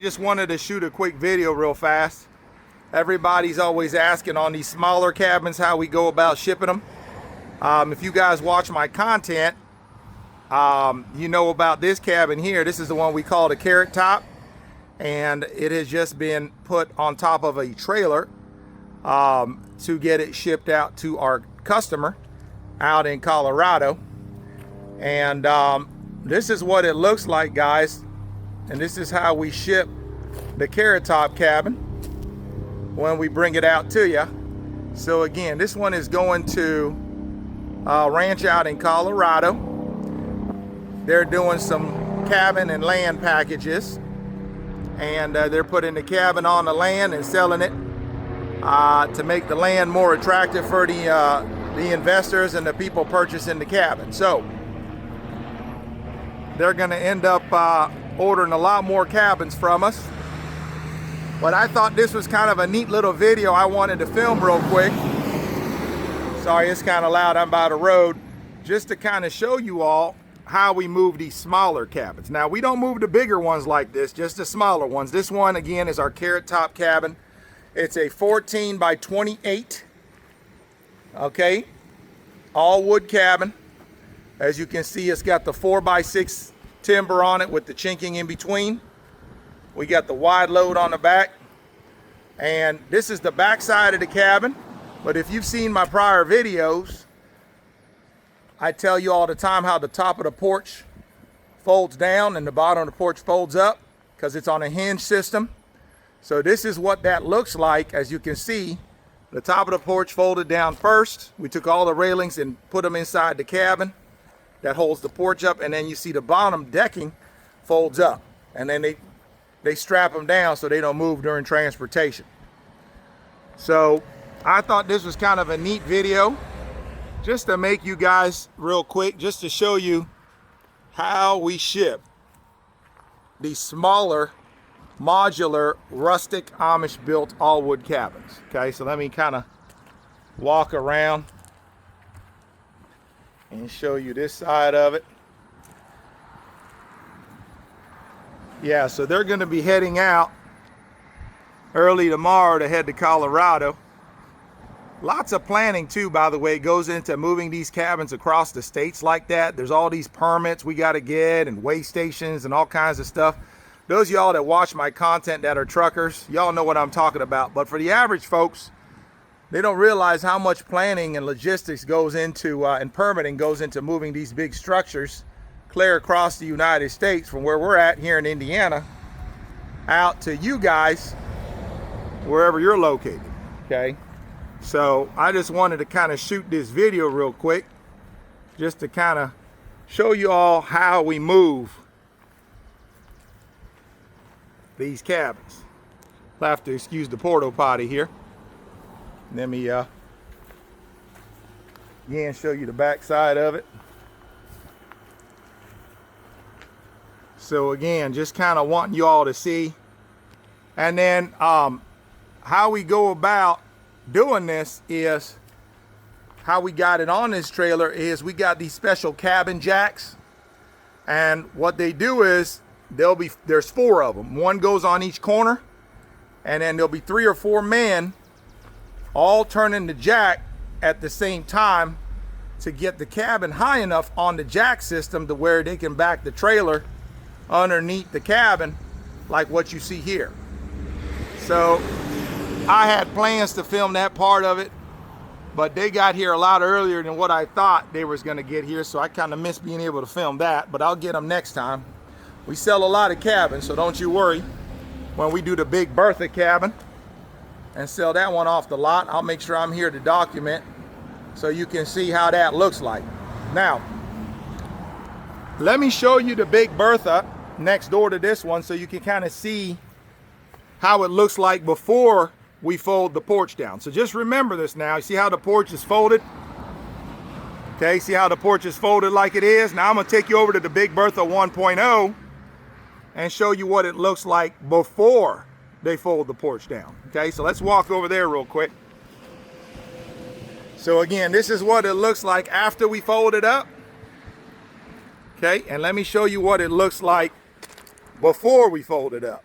Just wanted to shoot a quick video real fast. Everybody's always asking on these smaller cabins how we go about shipping them. If you guys watch my content, you know about this cabin here. This is the one we call the Carrot Top, and it has just been put on top of a trailer to get it shipped out to our customer out in Colorado. And this is what it looks like, guys. And this is how we ship the Carrot Top cabin when we bring it out to you. So again, this one is going to a ranch out in Colorado. They're doing some cabin and land packages, and they're putting the cabin on the land and selling it to make the land more attractive for the investors and the people purchasing the cabin. So they're going to end up ordering a lot more cabins from us. But I thought this was kind of a neat little video I wanted to film real quick. Sorry, it's kind of loud, I'm by the road. Just to kind of show you all how we move these smaller cabins. Now, we don't move the bigger ones like this, just the smaller ones. This one, again, is our Carrot Top cabin. It's a 14 by 28, okay? All wood cabin. As you can see, it's got the 4x6 timber on it with the chinking in between. We got the wide load on the back, and this is the back side of the cabin. But if you've seen my prior videos, I tell you all the time how the top of the porch folds down and the bottom of the porch folds up because it's on a hinge system. So this is what that looks like. As you can see, the top of the porch folded down first. We took all the railings and put them inside the cabin that holds the porch up, and then you see the bottom decking folds up, and then they strap them down so they don't move during transportation. So I thought this was kind of a neat video just to make you guys real quick, just to show you how we ship these smaller modular rustic Amish built all wood cabins. Okay, so let me kind of walk around and show you this side of it. Yeah, so they're going to be heading out early tomorrow to head to Colorado. Lots of planning too, by the way, goes into moving these cabins across the states like that. There's all these permits we got to get and weigh stations and all kinds of stuff. Those of y'all that watch my content that are truckers, y'all know what I'm talking about. But for the average folks, they don't realize how much planning and logistics goes into and permitting goes into moving these big structures clear across the United States from where we're at here in Indiana out to you guys wherever you're located. Okay, so I just wanted to kind of shoot this video real quick just to kind of show you all how we move these cabins. I'll have to excuse the porta potty here. Let me again show you the back side of it. So again, just kind of wanting you all to see. And then how we go about doing this is, how we got it on this trailer is we got these special cabin jacks. And what they do is there's 4 of them. One goes on each corner, and then there'll be 3 or 4 men all turning the jack at the same time to get the cabin high enough on the jack system to where they can back the trailer underneath the cabin like what you see here. So I had plans to film that part of it, but they got here a lot earlier than what I thought they was going to get here, so I kind of missed being able to film that, but I'll get them next time. We sell a lot of cabins, so don't you worry. When we do the big BERTHA cabin and sell that one off the lot, I'll make sure I'm here to document so you can see how that looks like. Now, let me show you the big BERTHA next door to this one so you can kind of see how it looks like before we fold the porch down. So just remember this now. You see how the porch is folded? Okay, see how the porch is folded like it is? Now I'm going to take you over to the big BERTHA 1.0 and show you what it looks like before they fold the porch down. Okay, so let's walk over there real quick. So again, this is what it looks like after we fold it up. Okay, and let me show you what it looks like before we fold it up.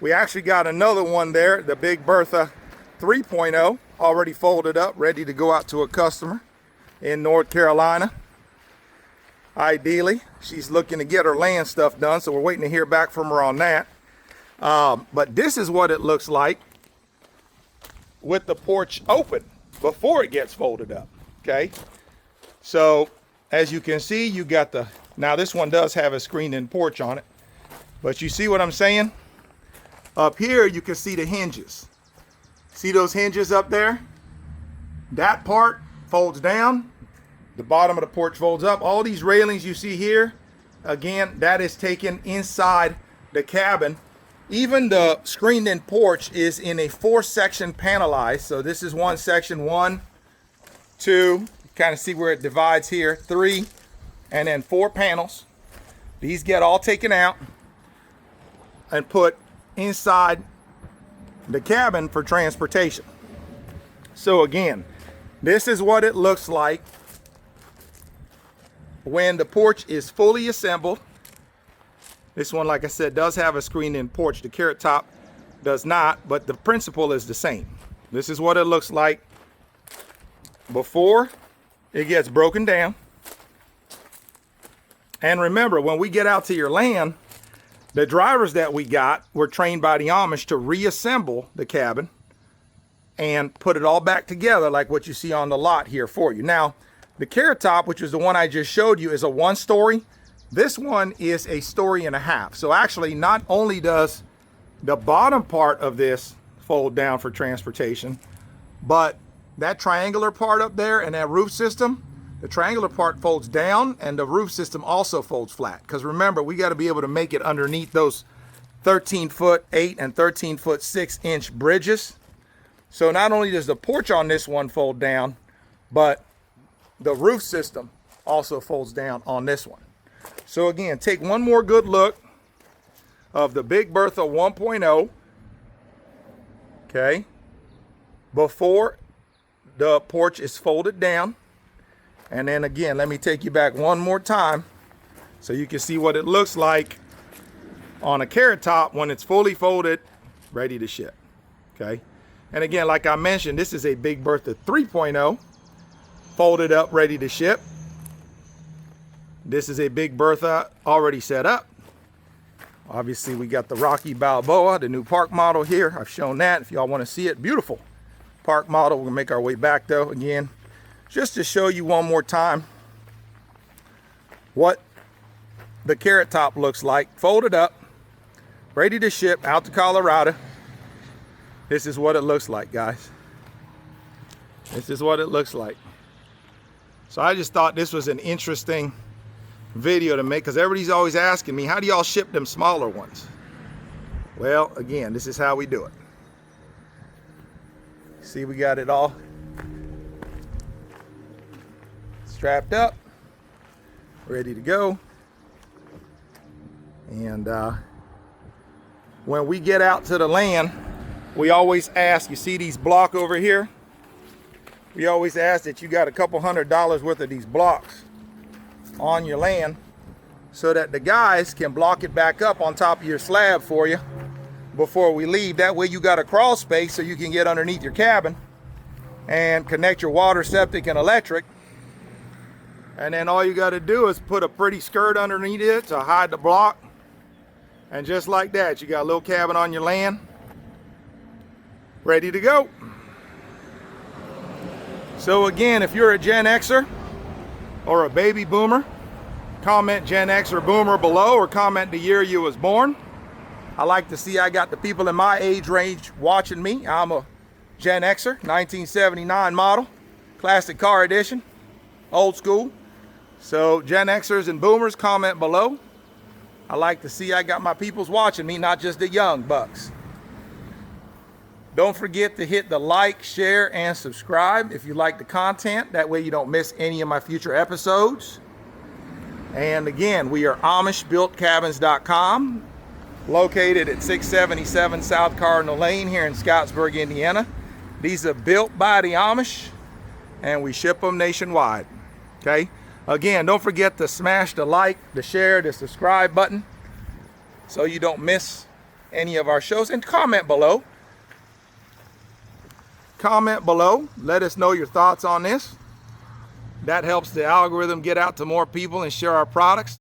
We actually got another one there, the big Bertha 3.0, already folded up, ready to go out to a customer in North Carolina. Ideally, she's looking to get her land stuff done, so we're waiting to hear back from her on that. But this is what it looks like with the porch open before it gets folded up, okay? So as you can see, you got the, now this one does have a screened-in porch on it, but you see what I'm saying? Up here, you can see the hinges. See those hinges up there? That part folds down. The bottom of the porch folds up. All these railings you see here, again, that is taken inside the cabin. Even the screened-in porch is in a 4-section panelized. So this is one section, 1, 2, kind of see where it divides here, 3, and then 4 panels. These get all taken out and put inside the cabin for transportation. So again, this is what it looks like when the porch is fully assembled. This one, like I said, does have a screened-in porch. The Carrot Top does not, but the principle is the same. This is what it looks like before it gets broken down. And remember, when we get out to your land, the drivers that we got were trained by the Amish to reassemble the cabin and put it all back together like what you see on the lot here for you. Now, the Carrot Top, which is the one I just showed you, is a 1-story. This one is a 1.5 stories. So actually, not only does the bottom part of this fold down for transportation, but that triangular part up there and that roof system, the triangular part folds down and the roof system also folds flat. Because remember, we got to be able to make it underneath those 13-foot 8 and 13-foot 6-inch bridges. So not only does the porch on this one fold down, but the roof system also folds down on this one. So again, take one more good look of the big Bertha 1.0, okay, before the porch is folded down. And then again, let me take you back one more time so you can see what it looks like on a Carrot Top when it's fully folded, ready to ship, okay? And again, like I mentioned, this is a big Bertha 3.0, folded up, ready to ship. This is a big Bertha already set up. Obviously, we got the Rocky Balboa, the new park model here. I've shown that if y'all want to see it. Beautiful park model. We'll make our way back though again, just to show you one more time what the Carrot Top looks like, folded up, ready to ship out to Colorado. This is what it looks like, guys. This is what it looks like. So I just thought this was an interesting video to make, because everybody's always asking me, how do y'all ship them smaller ones? Well, again, this is how we do it. See, we got it all strapped up, ready to go. And when we get out to the land, we always ask, you see these blocks over here? We always ask that you got a couple $100 worth of these blocks on your land so that the guys can block it back up on top of your slab for you before we leave. That way you got a crawl space so you can get underneath your cabin and connect your water, septic, and electric. And then all you got to do is put a pretty skirt underneath it to hide the block. And just like that, you got a little cabin on your land, ready to go. So again, if you're a Gen Xer or a baby boomer, comment Gen X or boomer below, or comment the year you was born. I like to see I got the people in my age range watching me. I'm a Gen Xer, 1979 model, classic car edition, old school. So Gen Xers and boomers, comment below. I like to see I got my peoples watching me, not just the young bucks. Don't forget to hit the like, share, and subscribe if you like the content. That way you don't miss any of my future episodes. And again, we are AmishBuiltCabins.com, located at 677 South Cardinal Lane here in Scottsburg, Indiana. These are built by the Amish, and we ship them nationwide, okay? Again, don't forget to smash the like, the share, the subscribe button so you don't miss any of our shows, and comment below. Comment below. Let us know your thoughts on this. That helps the algorithm get out to more people and share our products.